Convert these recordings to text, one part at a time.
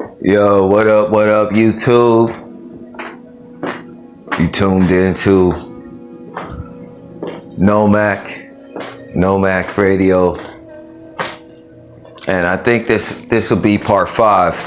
Yo, what up, YouTube? You tuned into Nomad Radio. And I think this will be part 5.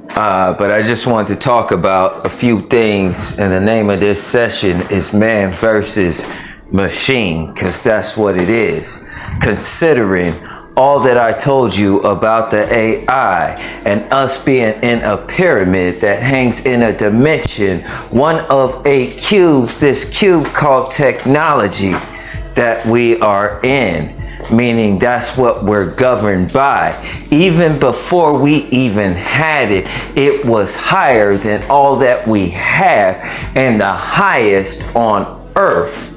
But I just wanted to talk about a few things, and the name of this session is Man versus Machine, because that's what it is. Considering all that I told you about the AI and us being in a pyramid that hangs in a dimension, one of 8 cubes, this cube called technology that we are in, meaning that's what we're governed by. Even before we even had it, it was higher than all that we have and the highest on earth.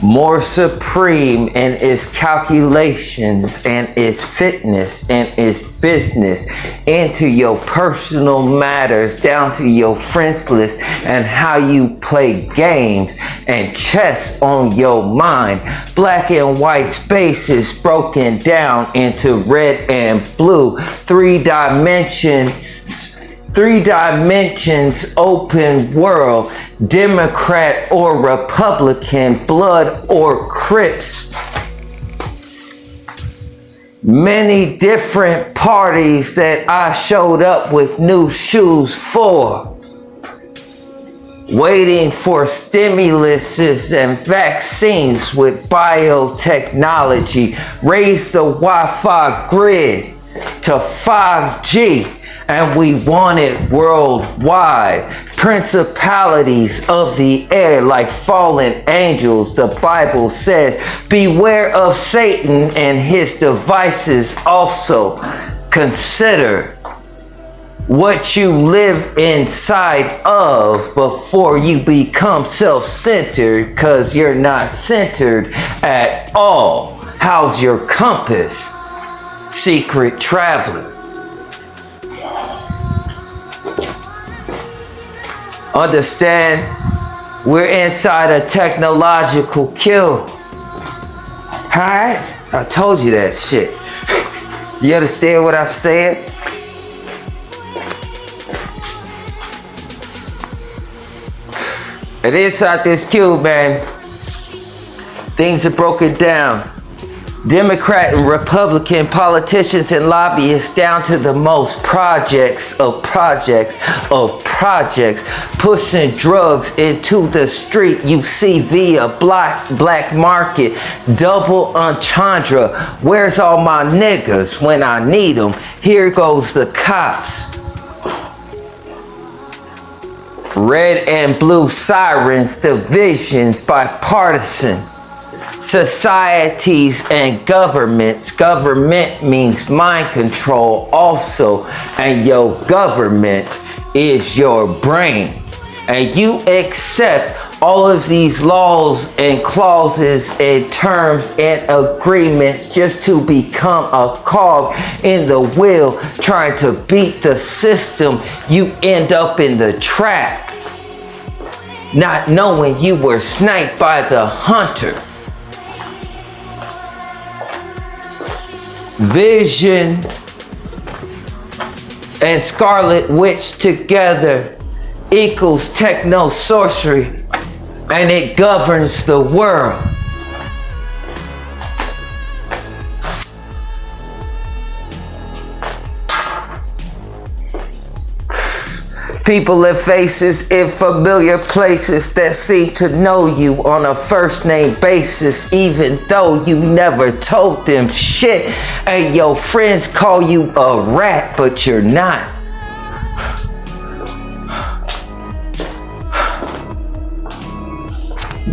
More supreme in its calculations and its fitness and its business into your personal matters, down to your friends list and how you play games and chess on your mind. Black and white spaces broken down into red and blue. 3 dimensions, open world, Democrat or Republican, blood or Crips. Many different parties that I showed up with new shoes for. Waiting for stimuluses and vaccines with biotechnology. Raise the Wi-Fi grid to 5G. And we want it worldwide. Principalities of the air like fallen angels. The Bible says, beware of Satan and his devices also. Consider what you live inside of before you become self-centered, because you're not centered at all. How's your compass, secret traveler? Understand, we're inside a technological cube. Alright? I told you that shit. You understand what I've said? And inside this cube, man, things are broken down. Democrat and Republican politicians and lobbyists down to the most projects, pushing drugs into the street. You see via black market, double entendre. Where's all my niggas when I need them? Here goes the cops. Red and blue sirens, divisions, bipartisan. Societies and governments. Government means mind control also, and your government is your brain. And you accept all of these laws and clauses and terms and agreements just to become a cog in the wheel, trying to beat the system. You end up in the trap, not knowing you were sniped by the hunter. Vision and Scarlet Witch together equals techno sorcery, and it governs the world. People and faces in familiar places that seem to know you on a first name basis, even though you never told them shit. And your friends call you a rat, but you're not.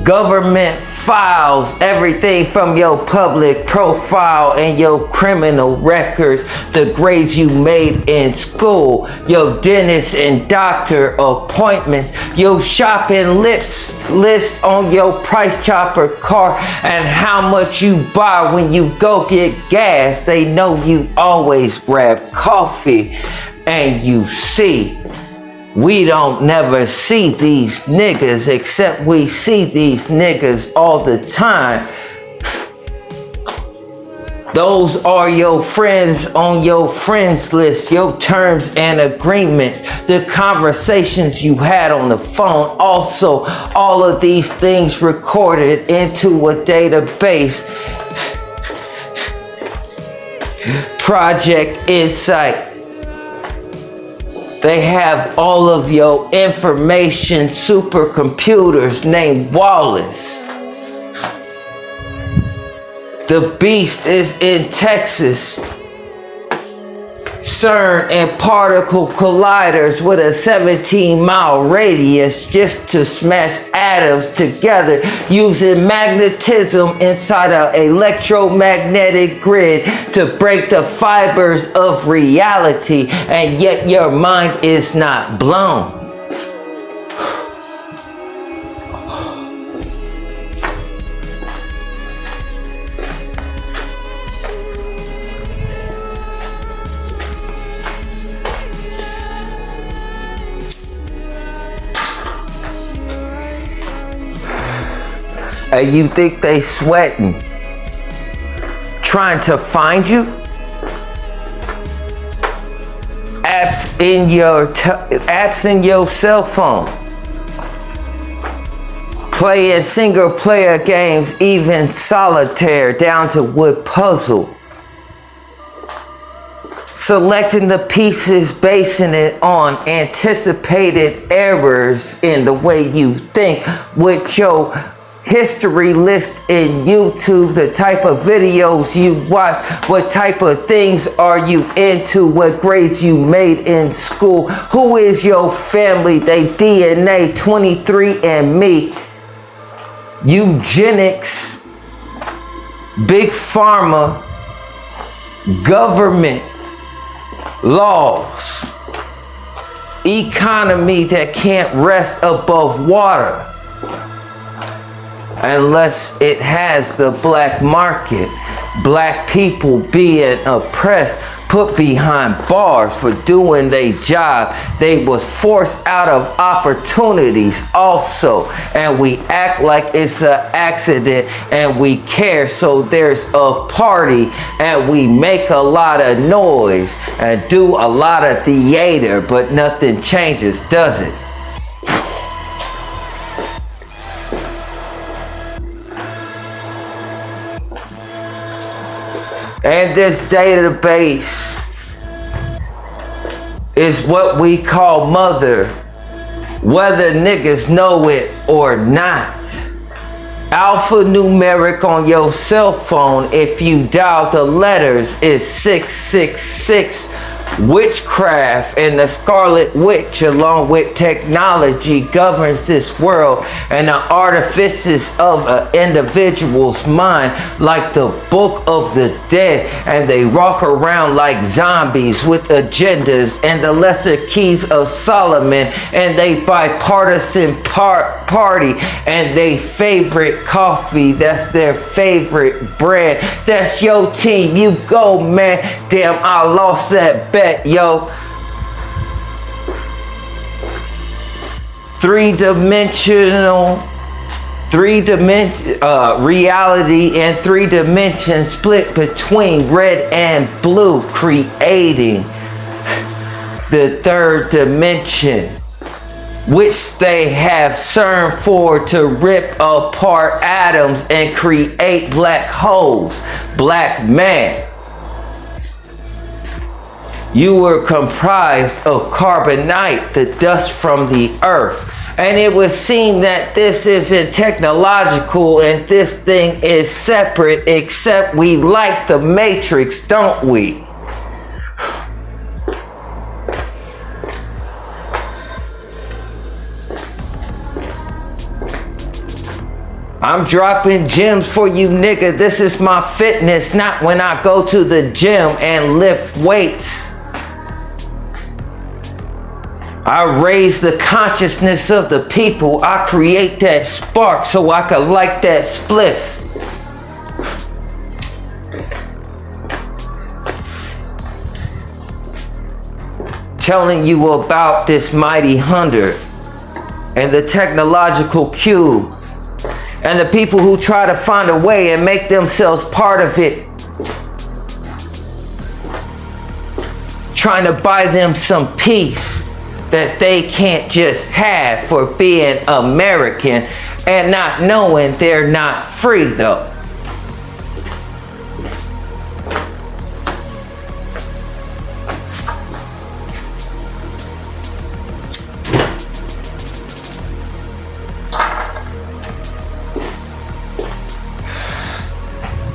Government files everything from your public profile and your criminal records, the grades you made in school, your dentist and doctor appointments, your shopping list on your price chopper car, and how much you buy when you go get gas. They know you always grab coffee. And you see, we don't never see these niggas, except we see these niggas all the time. Those are your friends on your friends list, your terms and agreements, the conversations you had on the phone. Also, all of these things recorded into a database. Project Insight. They have all of your information supercomputers named Wallace. The beast is in Texas. CERN and particle colliders with a 17-mile radius just to smash atoms together using magnetism inside an electromagnetic grid to break the fibers of reality, and yet your mind is not blown. And you think they sweating, trying to find you? Apps in your cell phone. Playing single player games, even solitaire down to wood puzzle. Selecting the pieces, basing it on anticipated errors in the way you think with your history list in YouTube, the type of videos you watch, what type of things are you into, what grades you made in school, who is your family, they DNA, 23andMe, eugenics, big pharma, government, laws, economy that can't rest above water unless it has the black market, black people being oppressed, put behind bars for doing their job. They was forced out of opportunities also, and we act like it's an accident and we care, so there's a party and we make a lot of noise and do a lot of theater, but nothing changes, does it? And this database is what we call mother, whether niggas know it or not. Alphanumeric on your cell phone, if you dial the letters, is 666. Witchcraft and the Scarlet Witch, along with technology, governs this world and the artifices of an individual's mind, like the Book of the Dead, and they walk around like zombies with agendas and the lesser keys of Solomon, and they bipartisan party, and they favorite coffee, that's their favorite brand. That's your team, you go, man. Damn, I lost that bet. Yo, reality in 3 dimensions split between red and blue, creating the 3rd dimension, which they have CERN for to rip apart atoms and create black holes. Black man, you were comprised of carbonite, the dust from the earth. And it would seem that this isn't technological and this thing is separate, except we like the Matrix, don't we? I'm dropping gems for you, nigga. This is my fitness, not when I go to the gym and lift weights. I raise the consciousness of the people. I create that spark so I can light that spliff. Telling you about this mighty 100 and the technological cube and the people who try to find a way and make themselves part of it. trying to buy them some peace that they can't just have for being American and not knowing they're not free though.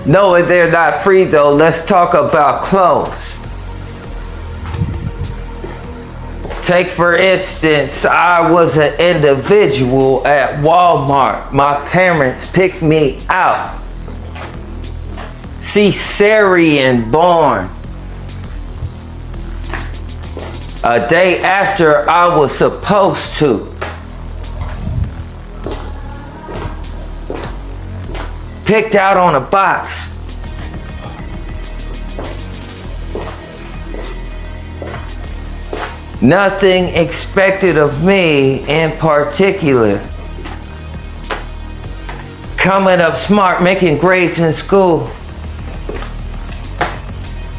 Knowing they're not free though, let's talk about clothes. Take for instance, I was an individual at Walmart. My parents picked me out. Cesarean born. A day after I was supposed to. Picked out on a box. Nothing expected of me in particular. Coming up smart, making grades in school.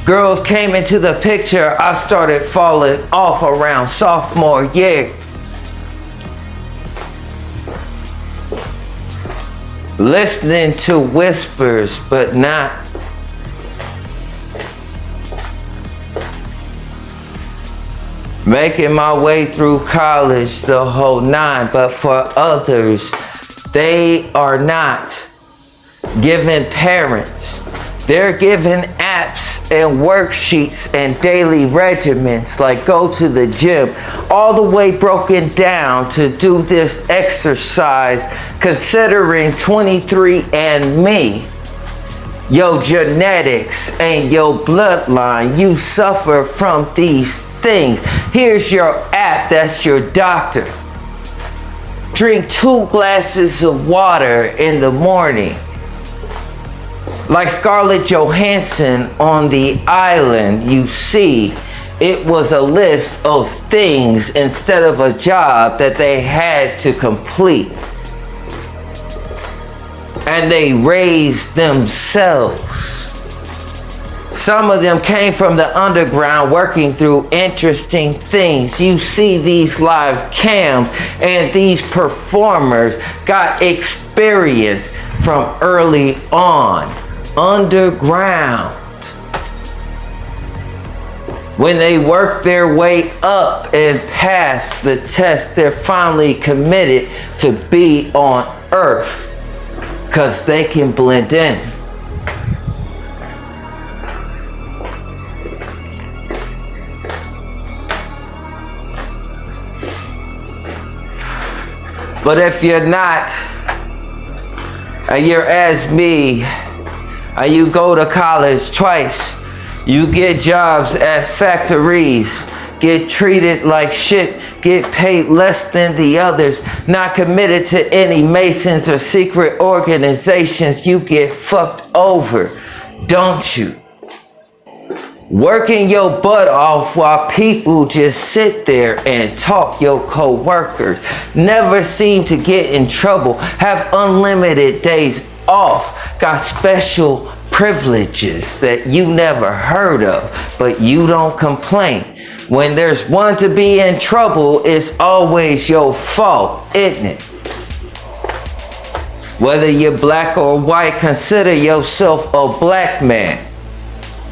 Girls came into the picture, I started falling off around sophomore year. Listening to whispers, but not. Making my way through college, the whole nine, but for others, they are not given parents. They're given apps and worksheets and daily regimens like go to the gym, all the way broken down to do this exercise considering 23andMe. Your genetics and your bloodline, you suffer from these things. Here's your app, that's your doctor. Drink 2 glasses of water in the morning. Like Scarlett Johansson on the island, you see, it was a list of things instead of a job that they had to complete. And they raised themselves. Some of them came from the underground working through interesting things. You see these live cams and these performers got experience from early on, underground. When they work their way up and pass the test, they're finally committed to be on Earth. Because they can blend in. But if you're not, and you're as me, and you go to college twice, you get jobs at factories, get treated like shit, get paid less than the others, not committed to any Masons or secret organizations, you get fucked over, don't you? Working your butt off while people just sit there and talk, your co-workers, never seem to get in trouble, have unlimited days off, got special privileges that you never heard of, but you don't complain. When there's one to be in trouble, it's always your fault, isn't it? Whether you're black or white, consider yourself a black man.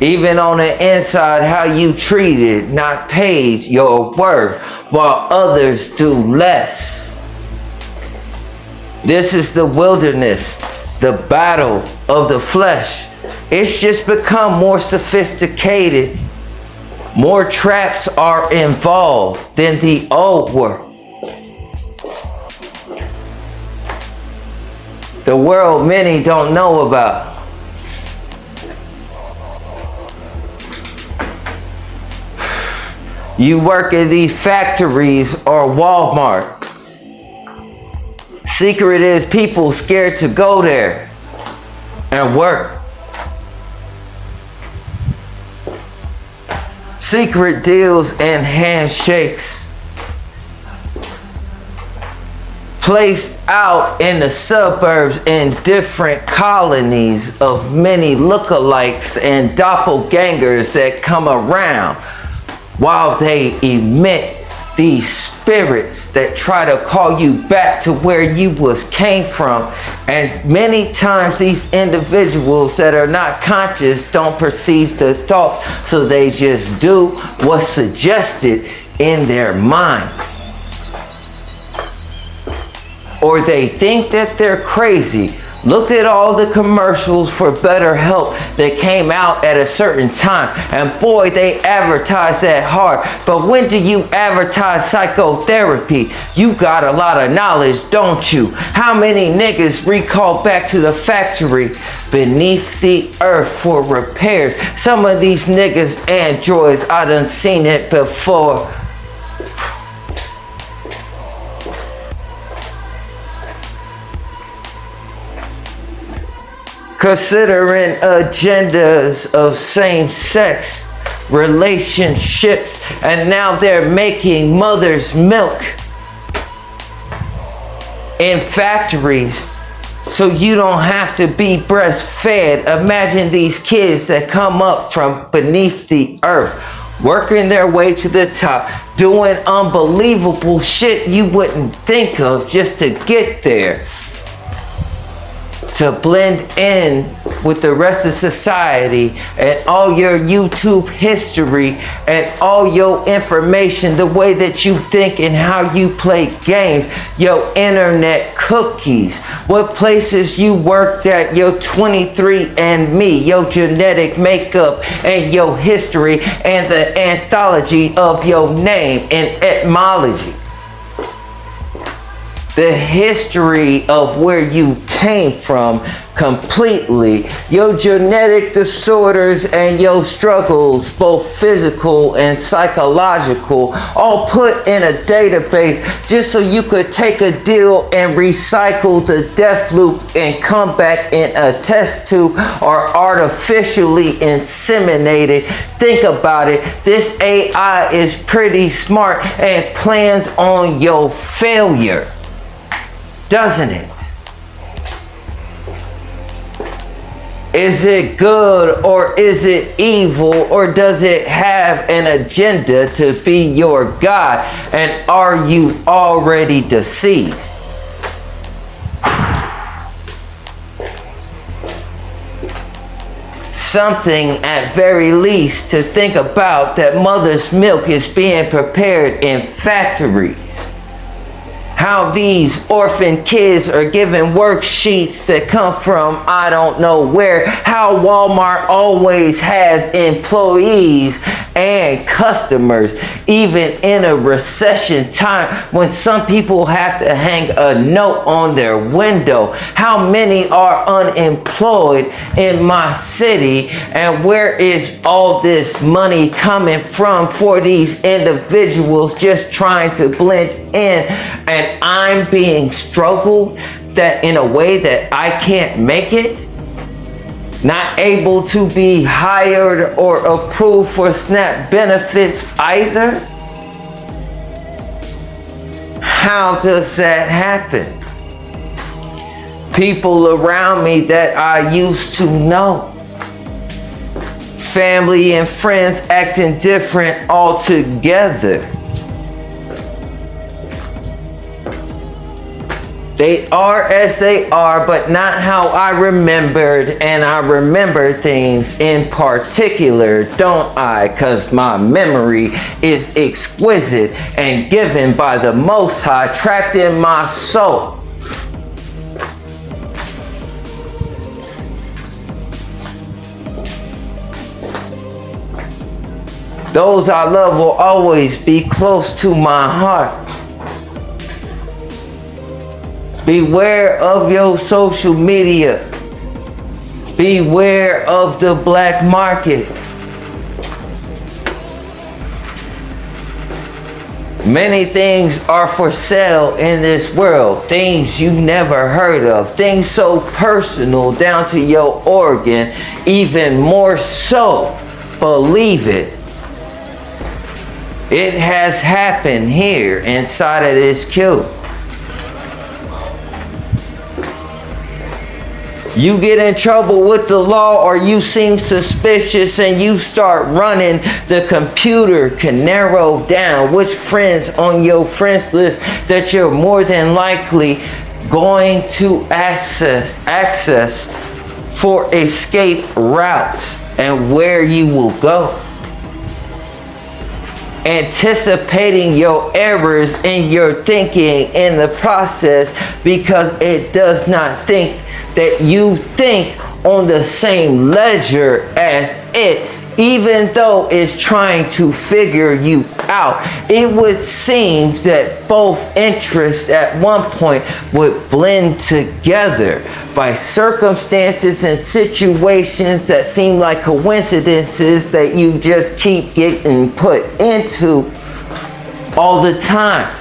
Even on the inside, how you treated, not paid your worth, while others do less. This is the wilderness, the battle of the flesh. It's just become more sophisticated. More traps are involved than the old world. The world many don't know about. You work in these factories or Walmart. Secret is people scared to go there and work. Secret deals and handshakes placed out in the suburbs in different colonies of many lookalikes and doppelgangers that come around. while they emit these spirits that try to call you back to where you came from. And many times these individuals that are not conscious don't perceive the thoughts, so they just do what's suggested in their mind. Or they think that they're crazy. Look at all the commercials for BetterHelp that came out at a certain time. And boy, they advertise that hard. But when do you advertise psychotherapy? You got a lot of knowledge, don't you? How many niggas recall back to the factory beneath the earth for repairs? Some of these niggas androids, I done seen it before. Considering agendas of same-sex relationships, and now they're making mother's milk in factories so you don't have to be breastfed. Imagine these kids that come up from beneath the earth, working their way to the top, doing unbelievable shit you wouldn't think of just to get there, to blend in with the rest of society, and all your YouTube history and all your information, the way that you think and how you play games, your internet cookies, what places you worked at, your 23andMe, your genetic makeup and your history, and the anthology of your name in etymology. The history of where you came from completely, your genetic disorders and your struggles, both physical and psychological, all put in a database just so you could take a deal and recycle the death loop and come back in a test tube or artificially inseminated. Think about it. This AI is pretty smart and plans on your failure, doesn't it? Is it good or is it evil, or does it have an agenda to be your God? And are you already deceived? Something at very least to think about, that mother's milk is being prepared in factories. How these orphan kids are given worksheets that come from I don't know where. How Walmart always has employees and customers, even in a recession time when some people have to hang a note on their window. How many are unemployed in my city, and where is all this money coming from for these individuals just trying to blend in? And I'm being struggled that in a way that I can't make it, not able to be hired or approved for SNAP benefits either. How does that happen? People around me that I used to know, family and friends acting different altogether. They are as they are, but not how I remembered, and I remember things in particular, don't I? Because my memory is exquisite and given by the Most High, trapped in my soul. Those I love will always be close to my heart. Beware of your social media. Beware of the black market. Many things are for sale in this world. Things you never heard of. Things so personal down to your organ. Even more so, believe it. It has happened here inside of this cube. You get in trouble with the law, or you seem suspicious, and you start running, the computer can narrow down which friends on your friends list that you're more than likely going to access for escape routes and where you will go. Anticipating your errors in your thinking in the process, because it does not think that you think on the same ledger as it, even though it's trying to figure you out. It would seem that both interests at one point would blend together by circumstances and situations that seem like coincidences that you just keep getting put into all the time.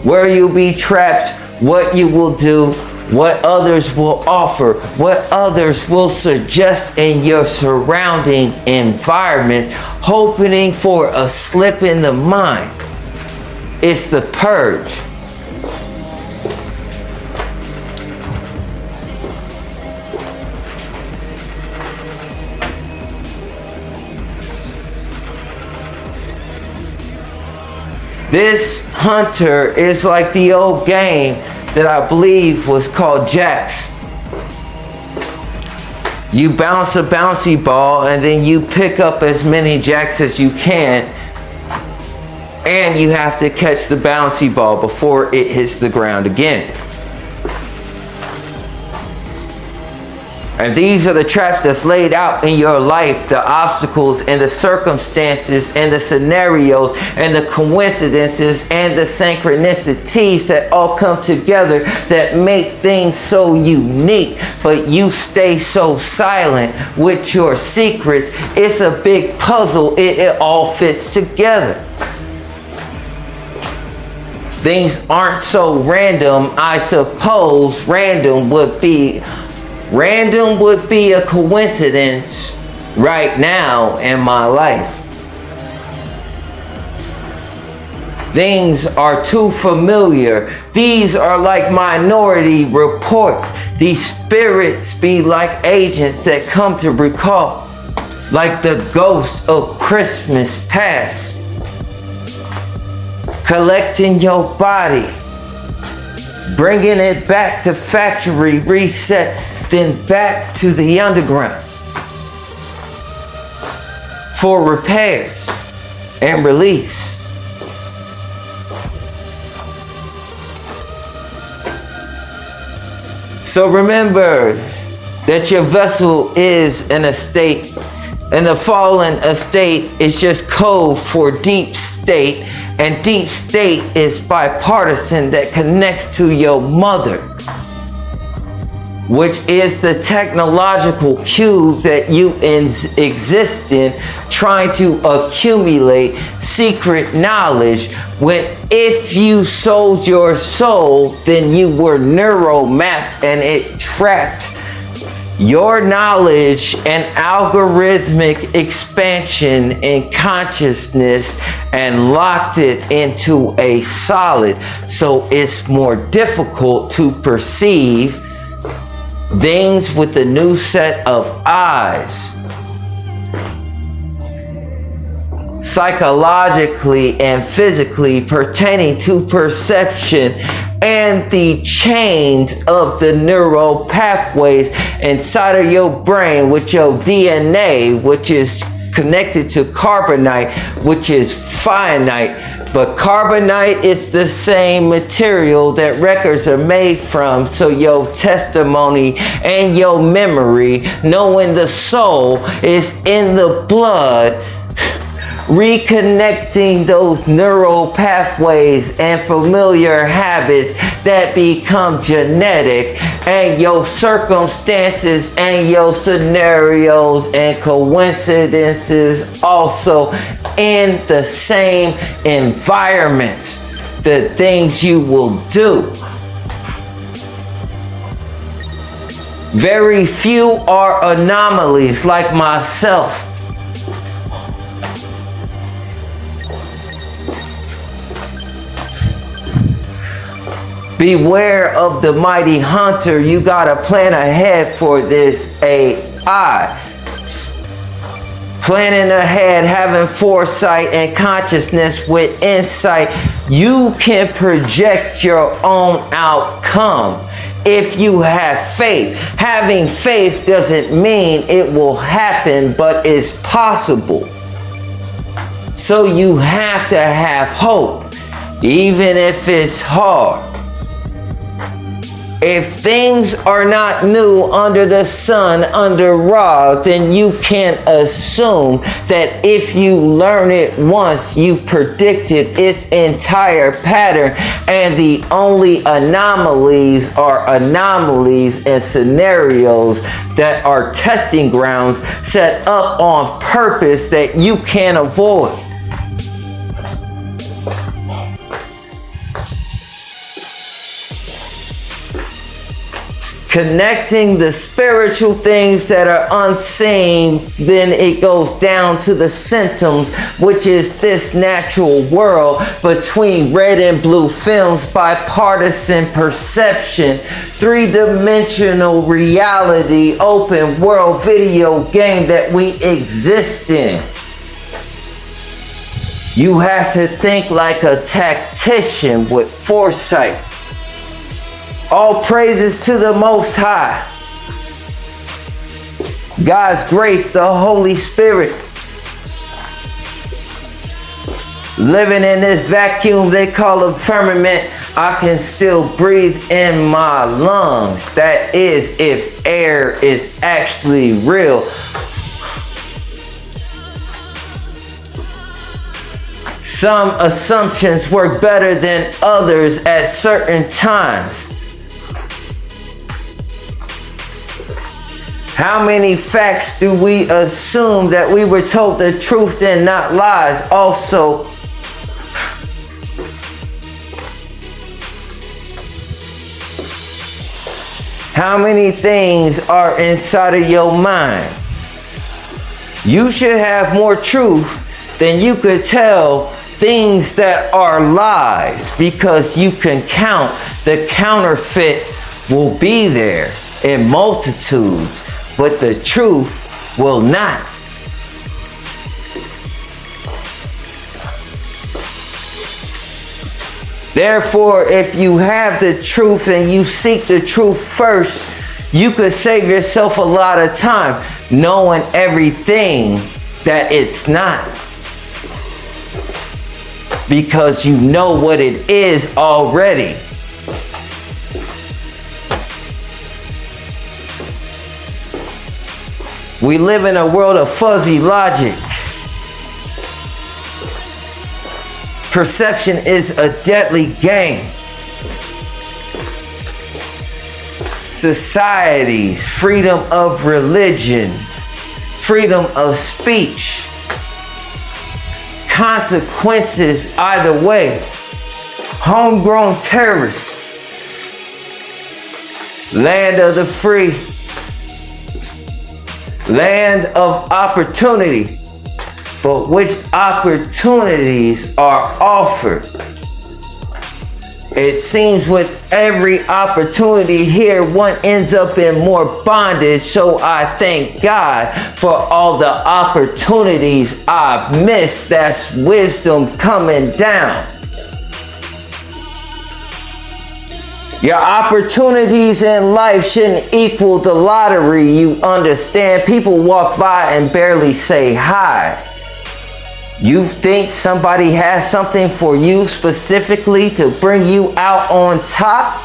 Where you'll be trapped, what you will do, what others will offer, what others will suggest in your surrounding environments, hoping for a slip in the mind. It's the purge. This hunter is like the old game that I believe was called jacks. You bounce a bouncy ball and then you pick up as many jacks as you can, and you have to catch the bouncy ball before it hits the ground again. And these are the traps that's laid out in your life, the obstacles and the circumstances and the scenarios and the coincidences and the synchronicities that all come together that make things so unique, but you stay so silent with your secrets. It's a big puzzle. It all fits together. Things aren't so random. I suppose random would be a coincidence right now in my life. Things are too familiar. These are like minority reports. These spirits be like agents that come to recall, like the ghost of Christmas past, collecting your body, bringing it back to factory reset, then back to the underground for repairs and release. So remember that your vessel is in a state, and the fallen estate is just code for deep state, and deep state is bipartisan that connects to your mother, which is the technological cube that you exist in, trying to accumulate secret knowledge, when if you sold your soul, then you were neural mapped and it trapped your knowledge and algorithmic expansion in consciousness and locked it into a solid, so it's more difficult to perceive things with the new set of eyes. Psychologically and physically pertaining to perception and the chains of the neural pathways inside of your brain with your DNA, which is connected to carbonite, which is finite. But carbonite is the same material that records are made from. So your testimony and your memory, knowing the soul is in the blood, reconnecting those neural pathways and familiar habits that become genetic, and your circumstances and your scenarios and coincidences also in the same environments, the things you will do. Very few are anomalies like myself. Beware of the mighty hunter. You gotta plan ahead for this AI. Planning ahead, having foresight and consciousness with insight. You can project your own outcome if you have faith. Having faith doesn't mean it will happen, but it's possible. So you have to have hope, even if it's hard. If things are not new under the sun, under Ra, then you can assume that if you learn it once, you predicted its entire pattern, and the only anomalies are anomalies and scenarios that are testing grounds set up on purpose that you can't avoid. Connecting the spiritual things that are unseen, then it goes down to the symptoms, which is this natural world between red and blue films, bipartisan perception, three-dimensional reality, open world video game that we exist in. You have to think like a tactician with foresight. All praises to the Most High. God's grace, the Holy Spirit. Living in this vacuum they call a firmament, I can still breathe in my lungs. That is, if air is actually real. Some assumptions work better than others at certain times. How many facts do we assume that we were told the truth and not lies? Also, how many things are inside of your mind? You should have more truth than you could tell things that are lies, because you can count. The counterfeit will be there in multitudes, but the truth will not. Therefore, if you have the truth and you seek the truth first, you could save yourself a lot of time knowing everything that it's not. Because you know what it is already. We live in a world of fuzzy logic. Perception is a deadly game. Societies, freedom of religion, freedom of speech, consequences either way. Homegrown terrorists, land of the free, land of opportunity. But which opportunities are offered? It seems with every opportunity here, one ends up in more bondage. So I thank God for all the opportunities I've missed. That's wisdom coming down. Your opportunities in life shouldn't equal the lottery, you understand? People walk by and barely say hi. You think somebody has something for you specifically to bring you out on top?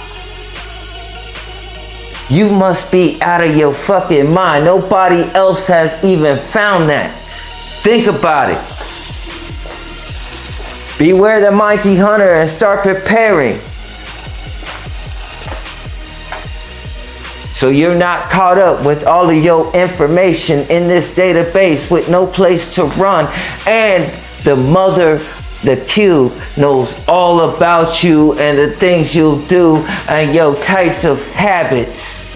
You must be out of your fucking mind. Nobody else has even found that. Think about it. Beware the mighty hunter and start preparing. So you're not caught up with all of your information in this database with no place to run. And the mother, the cube, knows all about you and the things you'll do and your types of habits.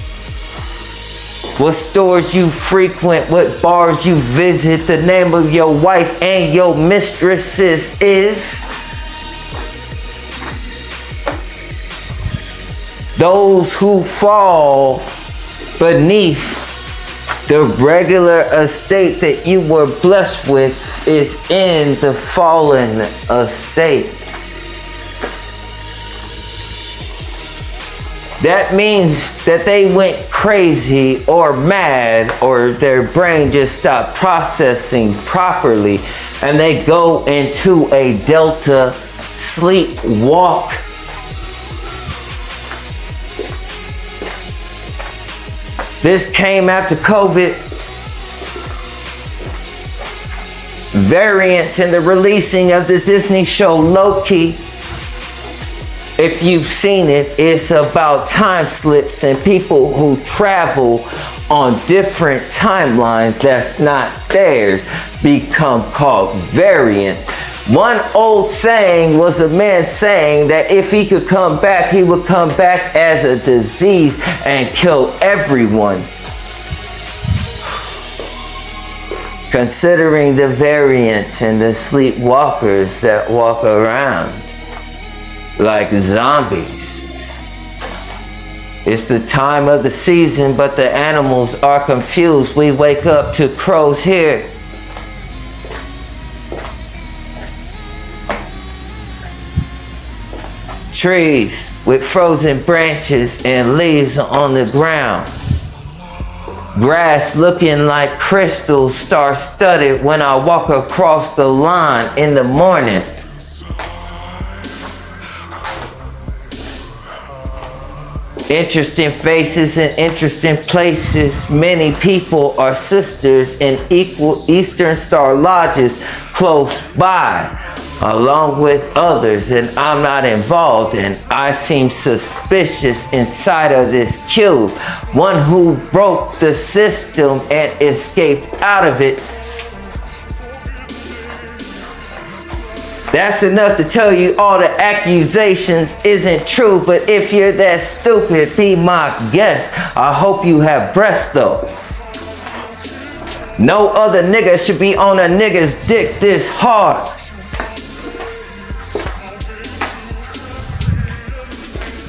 What stores you frequent, what bars you visit, the name of your wife and your mistresses is. Those who fall beneath the regular estate that you were blessed with is in the fallen estate. That means that they went crazy or mad, or their brain just stopped processing properly, and they go into a delta sleepwalk. This came after COVID. Variants in the releasing of the Disney show Loki. If you've seen it, it's about time slips and people who travel on different timelines that's not theirs become called variants. One old saying was a man saying that if he could come back, he would come back as a disease and kill everyone. Considering the variants and the sleepwalkers that walk around like zombies. It's the time of the season, but the animals are confused. We wake up to crows here. Trees with frozen branches and leaves on the ground. Grass looking like crystals, star-studded when I walk across the line in the morning. Interesting faces in interesting places. Many people are sisters in equal Eastern Star lodges close by, along with others, and I'm not involved, and I seem suspicious inside of this cube. One who broke the system and escaped out of it. That's enough to tell you all the accusations isn't true, but if you're that stupid, be my guest. I hope you have breasts though. No other nigga should be on a nigga's dick this hard.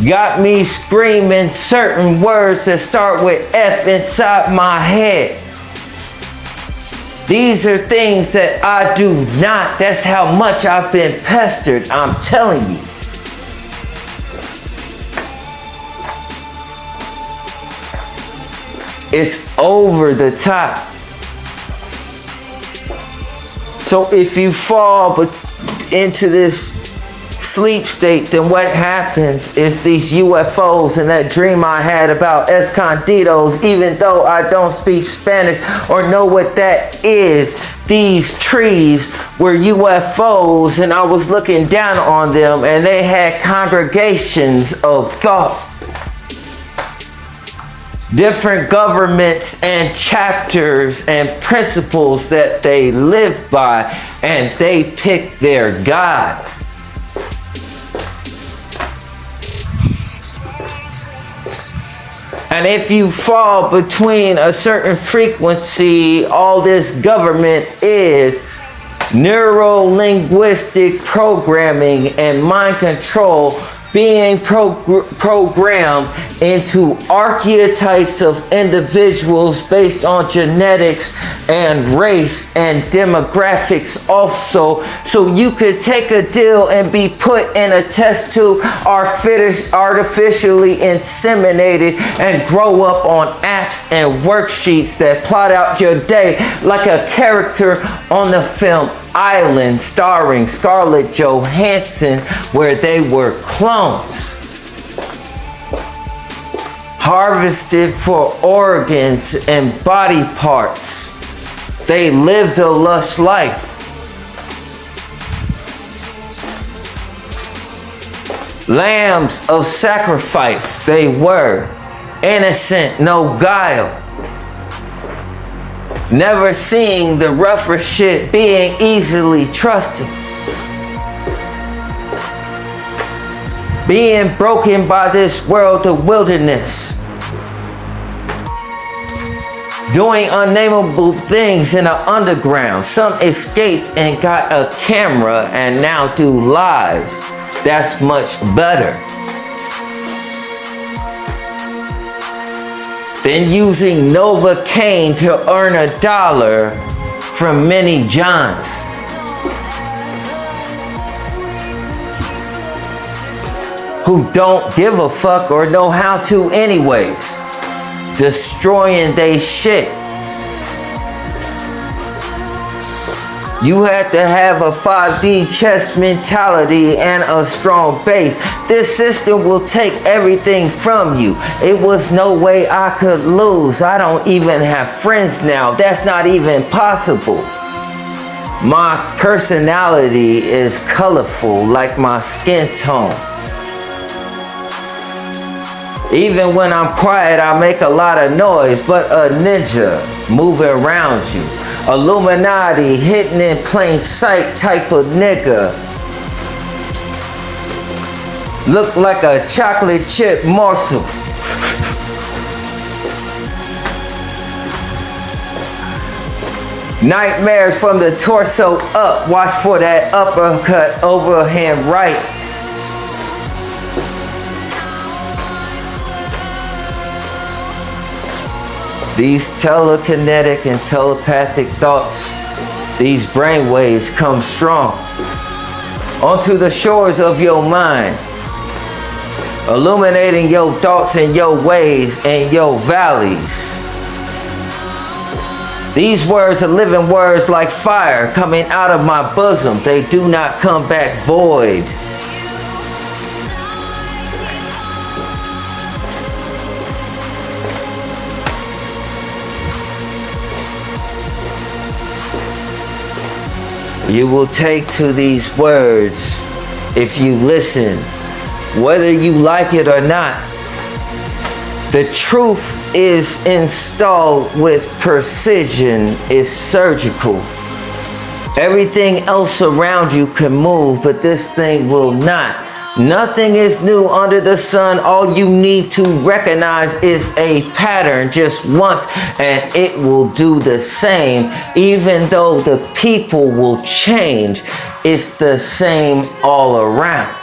Got me screaming certain words that start with F inside my head. These are things that I do not. That's how much I've been pestered. I'm telling you. It's over the top. So if you fall into this sleep state, then what happens is these UFOs and that dream I had about escondidos, even though I don't speak Spanish or know what that is, these trees were UFOs, and I was looking down on them, and they had congregations of thought. Different governments and chapters and principles that they live by, and they pick their God. And if you fall between a certain frequency, all this government is neuro-linguistic programming and mind control being programmed into archetypes of individuals based on genetics and race and demographics also. So you could take a deal and be put in a test tube, artificially inseminated, and grow up on apps and worksheets that plot out your day like a character on the film Island, starring Scarlett Johansson, where they were clones. Harvested for organs and body parts. They lived a lush life. Lambs of sacrifice they were. Innocent, no guile. Never seeing the rougher shit being easily trusted. Being broken by this world of wilderness. Doing unnameable things in the underground. Some escaped and got a camera and now do lives. That's much better. Then using Novocaine to earn $1 from many Johns. Who don't give a fuck or know how to anyways. Destroying they shit. You have to have a 5D chess mentality and a strong base. This system will take everything from you. It was no way I could lose. I don't even have friends now. That's not even possible. My personality is colorful like my skin tone. Even when I'm quiet, I make a lot of noise, but a ninja moving around you. Illuminati hidden in plain sight type of nigga. Look like a chocolate chip morsel. Nightmares from the torso up. Watch for that uppercut overhand right. These telekinetic and telepathic thoughts, these brainwaves come strong onto the shores of your mind, illuminating your thoughts and your ways and your valleys. These words are living words like fire coming out of my bosom. They do not come back void. You will take to these words if you listen, whether you like it or not. The truth is installed with precision, is surgical. Everything else around you can move, but this thing will not. Nothing is new under the sun. All you need to recognize is a pattern just once, and it will do the same. Even though the people will change, it's the same all around.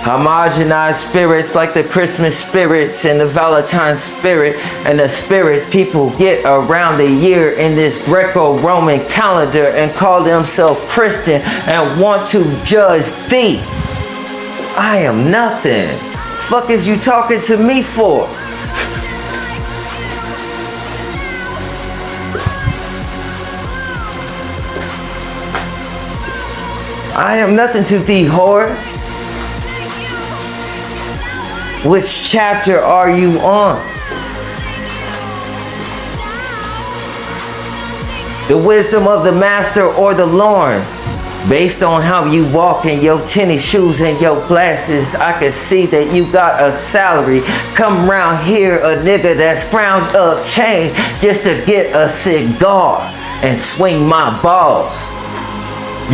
Homogenized spirits like the Christmas spirits and the Valentine spirit and the spirits people get around the year in this Greco-Roman calendar and call themselves Christian and want to judge thee. I am nothing. Fuck is you talking to me for? I am nothing to thee, whore. Which chapter are you on? The wisdom of the master or the Lord? Based on how you walk in your tennis shoes and your glasses, I can see that you got a salary. Come around here, a nigga that scrounge up change just to get a cigar and swing my balls.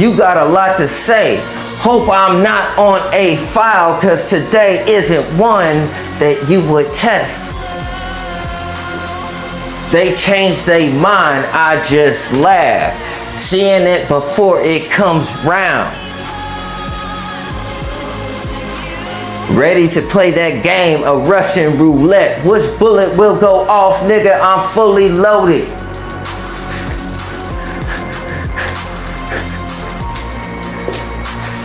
You got a lot to say. Hope I'm not on a file, cause today isn't one that you would test. They change their mind, I just laugh, seeing it before it comes round. Ready to play that game of Russian roulette. Which bullet will go off, nigga? I'm fully loaded.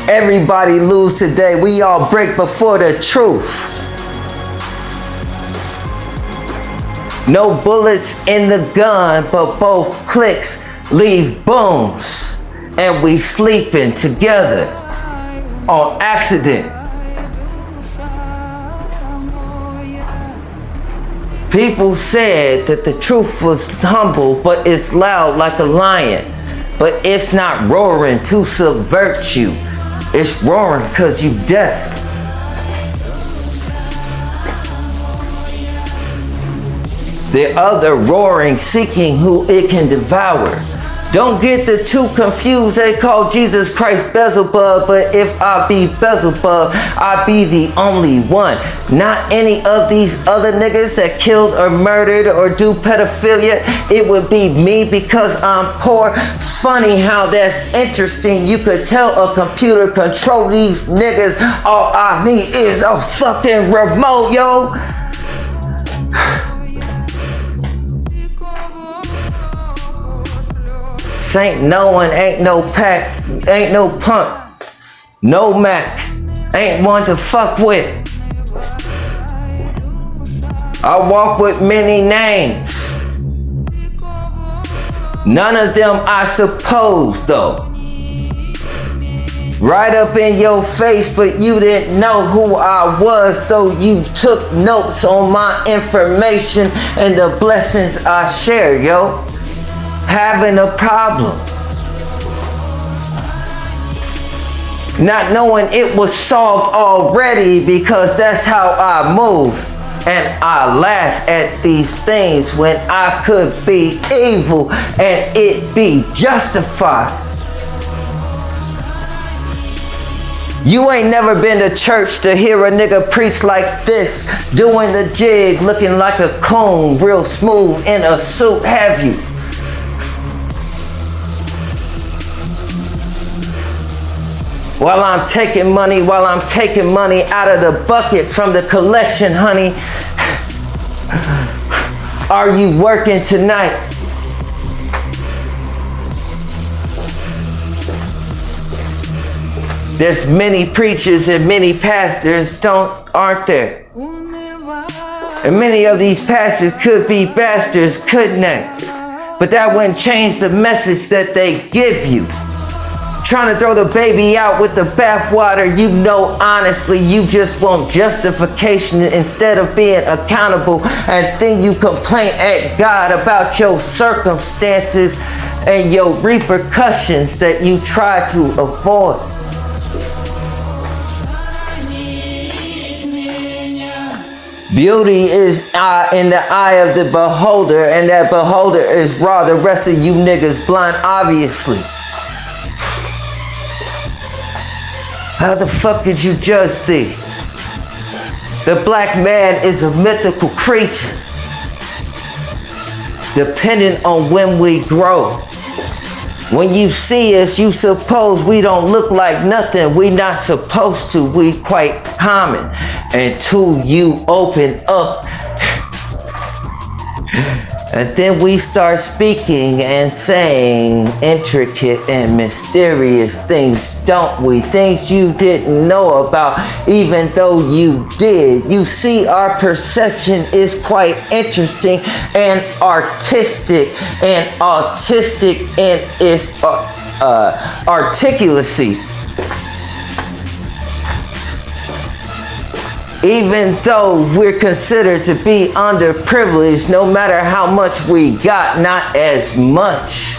Everybody lose today. We all break before the truth. No bullets in the gun, but both clicks leave booms. And we sleeping together on accident. People said that the truth was humble, but it's loud like a lion. But it's not roaring to subvert you. It's roaring cause you deaf. The other roaring, seeking who it can devour. Don't get the two confused. They call Jesus Christ Beelzebub, but if I be Beelzebub, I be the only one. Not any of these other niggas that killed or murdered or do pedophilia. It would be me because I'm poor. Funny how that's interesting. You could tell a computer control these niggas. All I need is a fucking remote, yo. Saint Nouan ain't no pack, ain't no punk, no Mac, ain't one to fuck with. I walk with many names, none of them I suppose though. Right up in your face, but you didn't know who I was, though you took notes on my information and the blessings I share, yo. Having a problem, not knowing it was solved already, because that's how I move. And I laugh at these things when I could be evil and it be justified. You ain't never been to church to hear a nigga preach like this, doing the jig, looking like a coon, real smooth in a suit, have you? While I'm taking money out of the bucket from the collection, honey. Are you working tonight? There's many preachers and many pastors, aren't there? And many of these pastors could be bastards, couldn't they? But that wouldn't change the message that they give you. Trying to throw the baby out with the bathwater, you know honestly you just want justification instead of being accountable, and then you complain at God about your circumstances and your repercussions that you try to avoid. Beauty is in the eye of the beholder, and that beholder is raw. The rest of you niggas blind, obviously. How the fuck did you judge thee? The black man is a mythical creature, depending on when we grow. When you see us, you suppose we don't look like nothing. We not supposed to. We quite common until you open up. And then we start speaking and saying intricate and mysterious things, don't we? Things you didn't know about, even though you did. You see, our perception is quite interesting and artistic and autistic in its articulacy. Even though we're considered to be underprivileged, no matter how much we got, not as much.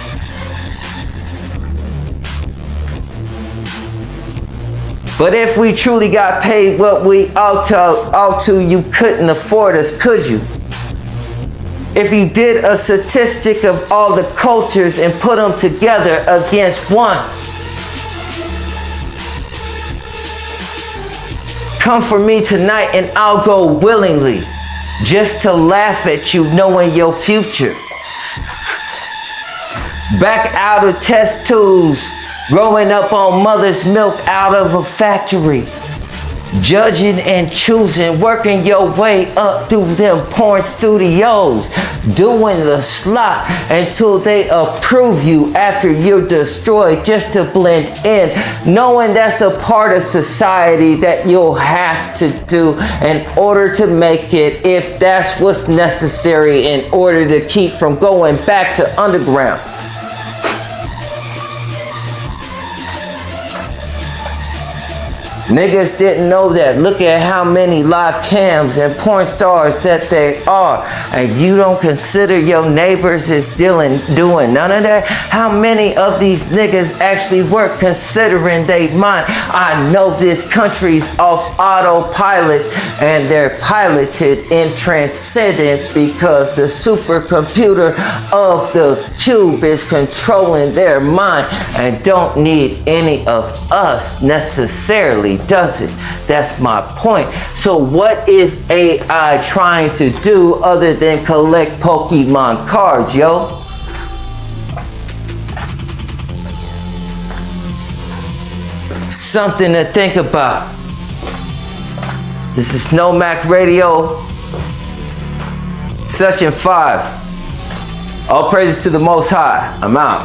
But if we truly got paid what we ought to, you couldn't afford us, could you? If you did a statistic of all the cultures and put them together against one, come for me tonight and I'll go willingly, just to laugh at you knowing your future. Back out of test tubes, growing up on mother's milk out of a factory. Judging and choosing, working your way up through them porn studios, doing the slot until they approve you after you're destroyed, just to blend in, knowing that's a part of society that you'll have to do in order to make it, if that's what's necessary in order to keep from going back to underground. Niggas didn't know that. Look at how many live cams and porn stars that they are. And you don't consider your neighbors is doing none of that. How many of these niggas actually work considering they mind? I know this country's off autopilots and they're piloted in transcendence because the supercomputer of the cube is controlling their mind and don't need any of us necessarily, does it? That's my point. So what is AI trying to do other than collect Pokemon cards, yo? Something to think about. This is Nomad Radio, session 5. All praises to the Most High. I'm out.